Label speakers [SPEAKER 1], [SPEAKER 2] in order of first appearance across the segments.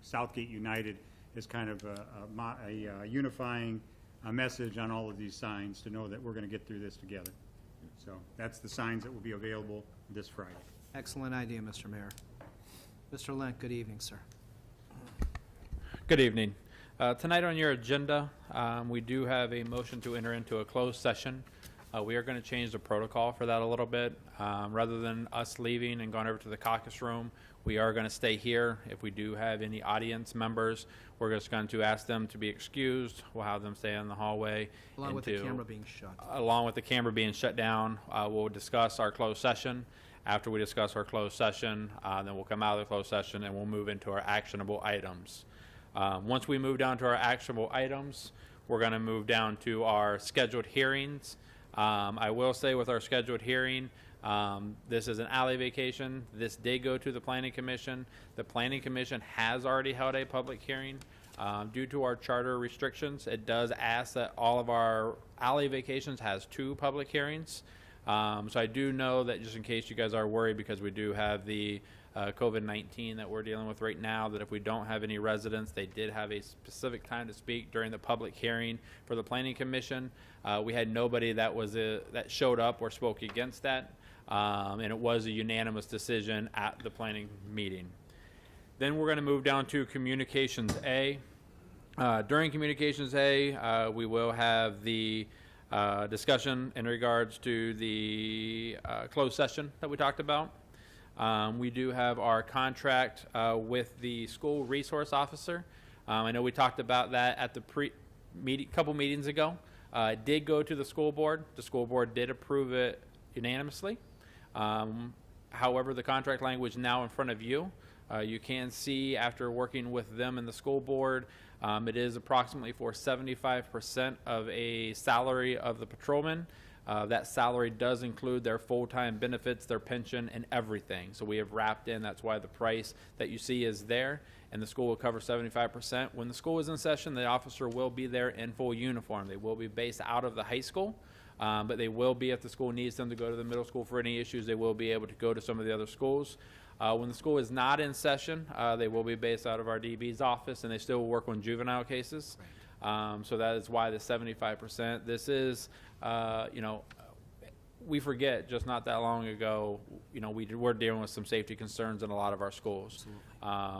[SPEAKER 1] Southgate United as kind of a unifying message on all of these signs to know that we're going to get through this together. So that's the signs that will be available this Friday.
[SPEAKER 2] Excellent idea, Mr. Mayor. Mr. Lent, good evening, sir.
[SPEAKER 3] Good evening. Tonight on your agenda, we do have a motion to enter into a closed session. We are going to change the protocol for that a little bit. Rather than us leaving and going over to the caucus room, we are going to stay here. If we do have any audience members, we're just going to ask them to be excused. We'll have them stay in the hallway.
[SPEAKER 2] Along with the camera being shut.
[SPEAKER 3] Along with the camera being shut down, we'll discuss our closed session. After we discuss our closed session, then we'll come out of the closed session and we'll move into our actionable items. Once we move down to our actionable items, we're going to move down to our scheduled hearings. I will say with our scheduled hearing, this is an alley vacation. This did go to the Planning Commission. The Planning Commission has already held a public hearing. Due to our charter restrictions, it does ask that all of our alley vacations has 2 public hearings. So I do know that, just in case you guys are worried, because we do have the COVID-19 that we're dealing with right now, that if we don't have any residents, they did have a specific time to speak during the public hearing for the Planning Commission. We had nobody that was that showed up or spoke against that, and it was a unanimous decision at the planning meeting. Then we're going to move down to Communications A. During Communications A, we will have the discussion in regards to the closed session that we talked about. We do have our contract with the school resource officer. I know we talked about that at the couple meetings ago. It did go to the school board. The school board did approve it unanimously. However, the contract language now in front of you, you can see after working with them and the school board, it is approximately for 75% of a salary of the patrolman. That salary does include their full-time benefits, their pension, and everything. So we have wrapped in. That's why the price that you see is there, and the school will cover 75%. When the school is in session, the officer will be there in full uniform. They will be based out of the high school, but they will be, if the school needs them to go to the middle school for any issues, they will be able to go to some of the other schools. When the school is not in session, they will be based out of our DB's office, and they still will work on juvenile cases. So that is why the 75%. This is, you know, we forget just not that long ago, you know, we're dealing with some safety concerns in a lot of our schools.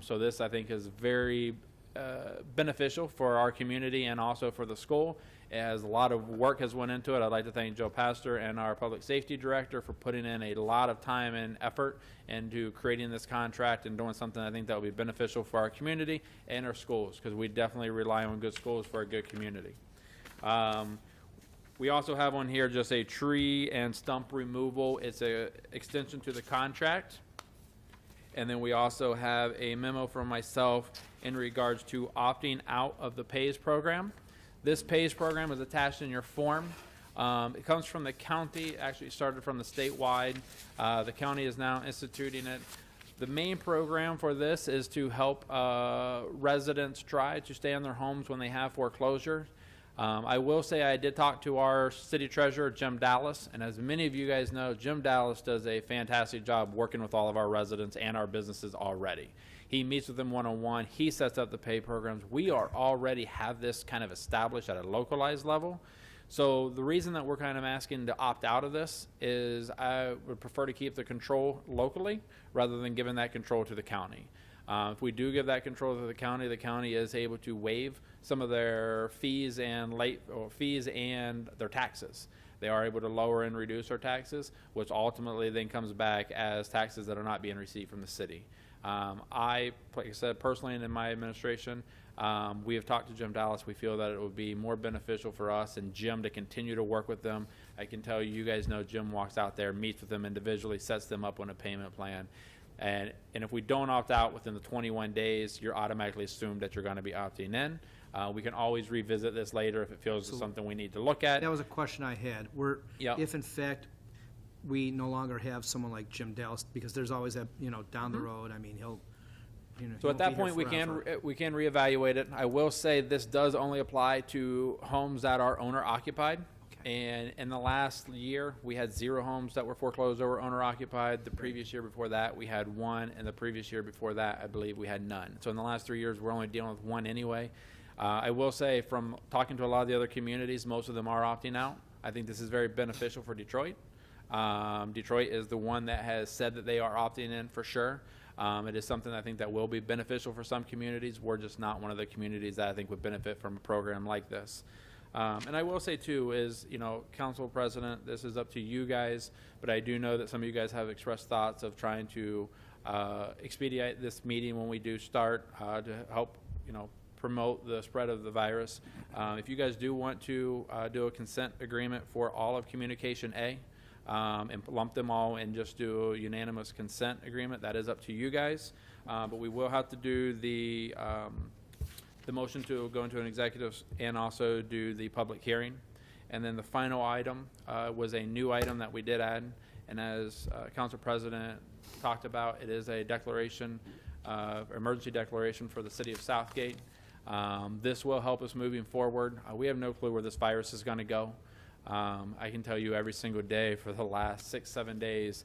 [SPEAKER 3] So this, I think, is very beneficial for our community and also for the school. As a lot of work has went into it, I'd like to thank Joe Pastor and our public safety director for putting in a lot of time and effort into creating this contract and doing something I think that will be beneficial for our community and our schools, because we definitely rely on good schools for a good community. We also have on here just a tree and stump removal. It's an extension to the contract. And then we also have a memo from myself in regards to opting out of the PAYS program. This PAYS program is attached in your form. It comes from the county. Actually, it started from the statewide. The county is now instituting it. The main program for this is to help residents try to stay in their homes when they have foreclosure. I will say I did talk to our city treasurer, Jim Dallas, and as many of you guys know, Jim Dallas does a fantastic job working with all of our residents and our businesses already. He meets with them one-on-one. He sets up the pay programs. We already have this kind of established at a localized level. So the reason that we're kind of asking to opt out of this is I would prefer to keep the control locally rather than giving that control to the county. If we do give that control to the county is able to waive some of their fees and their taxes. They are able to lower and reduce our taxes, which ultimately then comes back as taxes that are not being received from the city. Like I said, personally and in my administration, we have talked to Jim Dallas. We feel that it would be more beneficial for us and Jim to continue to work with them. I can tell you, you guys know Jim walks out there, meets with them individually, sets them up on a payment plan. And if we don't opt out within the 21 days, you're automatically assumed that you're going to be opting in. We can always revisit this later if it feels it's something we need to look at.
[SPEAKER 2] That was a question I had. If in fact we no longer have someone like Jim Dallas, because there's always that, down the road. I mean,
[SPEAKER 3] So at that point, we can reevaluate it. I will say this does only apply to homes that are owner occupied.
[SPEAKER 2] Okay.
[SPEAKER 3] And in the last year, we had 0 homes that were foreclosed or were owner occupied. The previous year before that, we had 1, and the previous year before that, I believe we had none. So in the last 3 years, we're only dealing with 1 anyway. I will say, from talking to a lot of the other communities, most of them are opting out. I think this is very beneficial for Detroit. Detroit is the one that has said that they are opting in for sure. It is something I think that will be beneficial for some communities. We're just not one of the communities that I think would benefit from a program like this. And I will say too is, Council President, this is up to you guys, but I do know that some of you guys have expressed thoughts of trying to expedite this meeting when we do start to help, promote the spread of the virus. If you guys do want to do a consent agreement for all of Communication A, and lump them all and just do a unanimous consent agreement, that is up to you guys. But we will have to do the motion to go into an executive and also do the public hearing. And then the final item was a new item that we did add. And as Council President talked about, it is a declaration, emergency declaration for the city of Southgate. This will help us moving forward. We have no clue where this virus is going to go. I can tell you every single day for the last 6-7 days,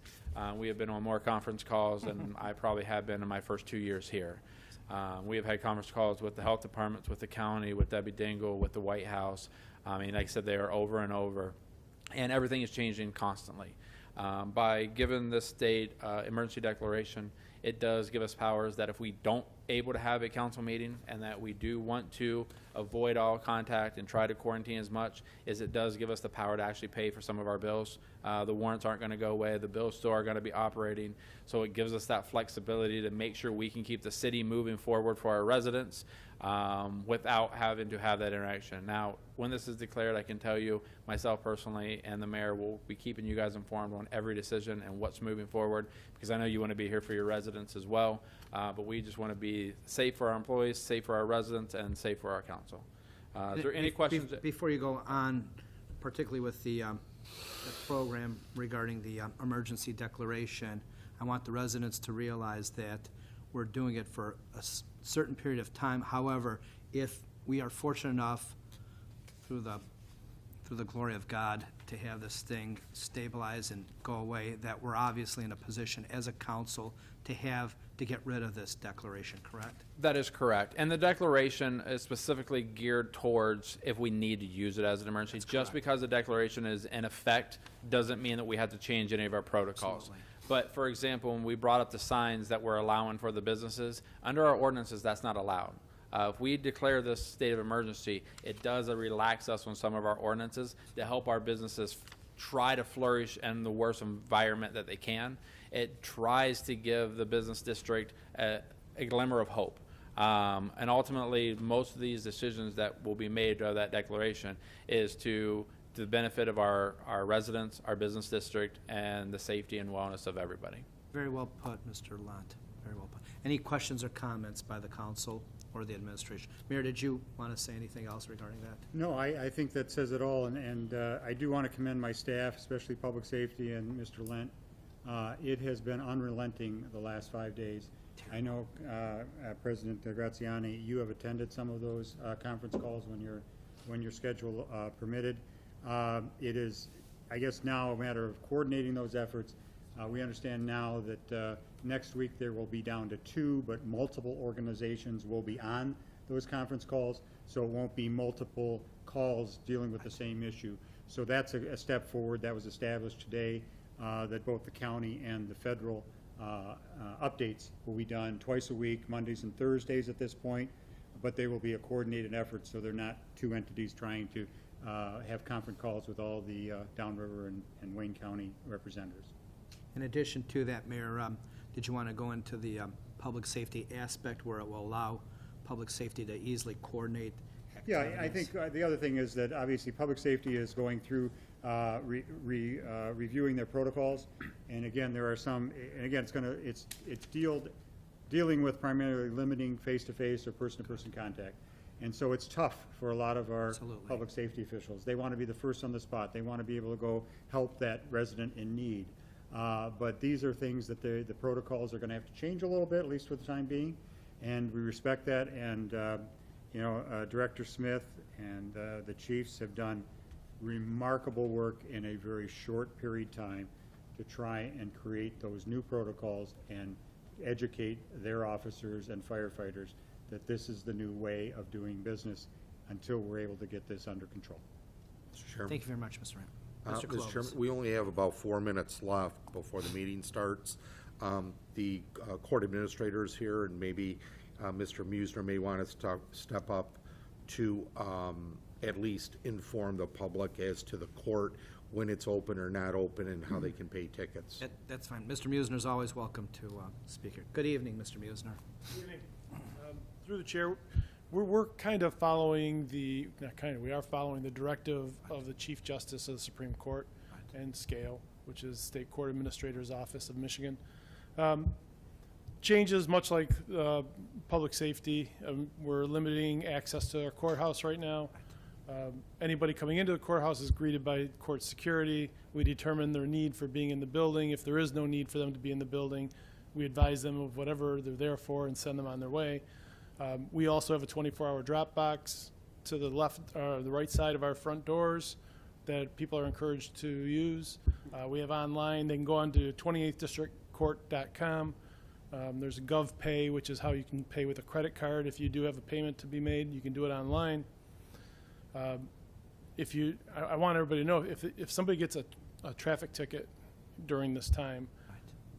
[SPEAKER 3] we have been on more conference calls than I probably have been in my first 2 years here. We have had conference calls with the health departments, with the county, with Debbie Dingle, with the White House. I mean, like I said, they are over and over, and everything is changing constantly. By giving this state emergency declaration, it does give us powers that if we don't able to have a council meeting and that we do want to avoid all contact and try to quarantine as much, is it does give us the power to actually pay for some of our bills. The warrants aren't going to go away. The bills still are going to be operating. So it gives us that flexibility to make sure we can keep the city moving forward for our residents without having to have that interaction. Now, when this is declared, I can tell you, myself personally and the mayor will be keeping you guys informed on every decision and what's moving forward, because I know you want to be here for your residents as well. But we just want to be safe for our employees, safe for our residents, and safe for our council. Is there any questions?
[SPEAKER 2] Before you go on, particularly with the program regarding the emergency declaration, I want the residents to realize that we're doing it for a certain period of time. However, if we are fortunate enough through the glory of God to have this thing stabilize and go away, that we're obviously in a position as a council to get rid of this declaration, correct?
[SPEAKER 3] That is correct. And the declaration is specifically geared towards if we need to use it as an emergency. Just because the declaration is in effect doesn't mean that we have to change any of our protocols.
[SPEAKER 2] Absolutely.
[SPEAKER 3] But, for example, when we brought up the signs that we're allowing for the businesses, under our ordinances, that's not allowed. If we declare this state of emergency, it does relax us on some of our ordinances to help our businesses try to flourish in the worst environment that they can. It tries to give the business district a glimmer of hope. And ultimately, most of these decisions that will be made of that declaration is to the benefit of our residents, our business district, and the safety and wellness of everybody.
[SPEAKER 2] Very well put, Mr. Lunt. Very well put. Any questions or comments by the council or the administration? Mayor, did you want to say anything else regarding that?
[SPEAKER 1] No, I think that says it all, and I do want to commend my staff, especially Public Safety and Mr. Lent. It has been unrelenting the last 5 days. I know, President Graziani, you have attended some of those conference calls when your schedule permitted. It is, I guess, now a matter of coordinating those efforts. We understand now that next week there will be down to 2, but multiple organizations will be on those conference calls, so it won't be multiple calls dealing with the same issue. So that's a step forward that was established today, that both the county and the federal updates will be done twice a week, Mondays and Thursdays at this point, but they will be a coordinated effort, so they're not 2 entities trying to have conference calls with all the downriver and Wayne County representatives.
[SPEAKER 2] In addition to that, Mayor, did you want to go into the public safety aspect where it will allow public safety to easily coordinate activities?
[SPEAKER 1] Yeah, I think the other thing is that obviously public safety is going through reviewing their protocols, and again there are some, and again it's dealing with primarily limiting face-to-face or person-to-person contact. And so it's tough for a lot of our
[SPEAKER 2] Absolutely.
[SPEAKER 1] public safety officials. They want to be the first on the spot. They want to be able to go help that resident in need. But these are things that the protocols are going to have to change a little bit, at least for the time being. And we respect that. And, Director Smith and the chiefs have done remarkable work in a very short period of time to try and create those new protocols and educate their officers and firefighters that this is the new way of doing business until we're able to get this under control.
[SPEAKER 4] Mr. Chairman.
[SPEAKER 2] Thank you very much, Mr. Rand. Mr.
[SPEAKER 4] Mr. Chairman,
[SPEAKER 2] Clovis.
[SPEAKER 4] we only have about 4 minutes left before the meeting starts. The court administrator is here, and maybe Mr. Musner may want to step up to at least inform the public as to the court, when it's open or not open, and how they can pay tickets.
[SPEAKER 2] That's fine. Mr. Musner is always welcome to speak here. Good evening, Mr. Musner.
[SPEAKER 5] Evening. Through the chair, we're kind of following the, not kind of, we are following the directive of the Chief Justice of the Supreme Court and SCALE, which is State Court Administrator's Office of Michigan. Changes, much like public safety. We're limiting access to our courthouse right now. Anybody coming into the courthouse is greeted by court security. We determine their need for being in the building. If there is no need for them to be in the building, we advise them of whatever they're there for and send them on their way. We also have a 24-hour drop box to the left or the right side of our front doors that people are encouraged to use. We have online. They can go on to 28thdistrictcourt.com. There's a GovPay, which is how you can pay with a credit card. If you do have a payment to be made, you can do it online. I want everybody to know, if somebody gets a traffic ticket during this time,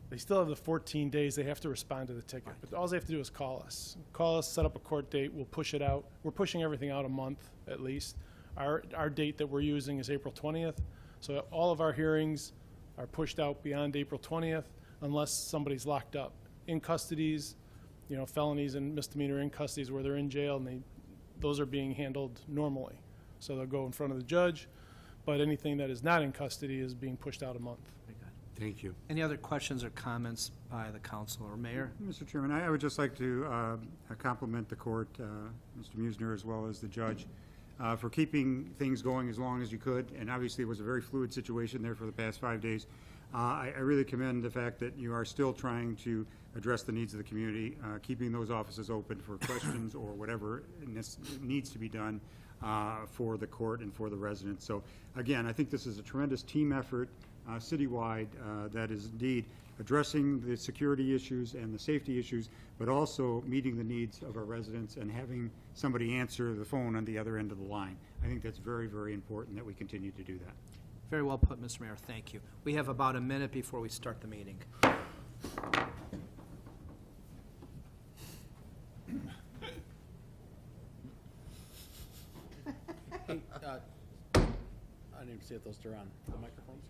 [SPEAKER 5] they still have the 14 days they have to respond to the ticket. But all they have to do is call us. Call us, set up a court date, we'll push it out. We're pushing everything out a month at least. Our date that we're using is April 20th. So all of our hearings are pushed out beyond April 20th unless somebody's locked up. In custodies, felonies and misdemeanor in custodies where they're in jail, and those are being handled normally. So they'll go in front of the judge, but anything that is not in custody is being pushed out a month.
[SPEAKER 2] Very good.
[SPEAKER 4] Thank you.
[SPEAKER 2] Any other questions or comments by the council or mayor?
[SPEAKER 1] Mr. Chairman, I would just like to compliment the court, Mr. Musner, as well as the judge, for keeping things going as long as you could. And obviously, it was a very fluid situation there for the past 5 days. I really commend the fact that you are still trying to address the needs of the community, keeping those offices open for questions or whatever needs to be done for the court and for the residents. So again, I think this is a tremendous team effort citywide that is indeed addressing the security issues and the safety issues, but also meeting the needs of our residents and having somebody answer the phone on the other end of the line. I think that's very, very important that we continue to do that.
[SPEAKER 2] Very well put, Mr. Mayor. Thank you. We have about a minute before we start the meeting.
[SPEAKER 6] Hey, I didn't even see if those are on the microphones.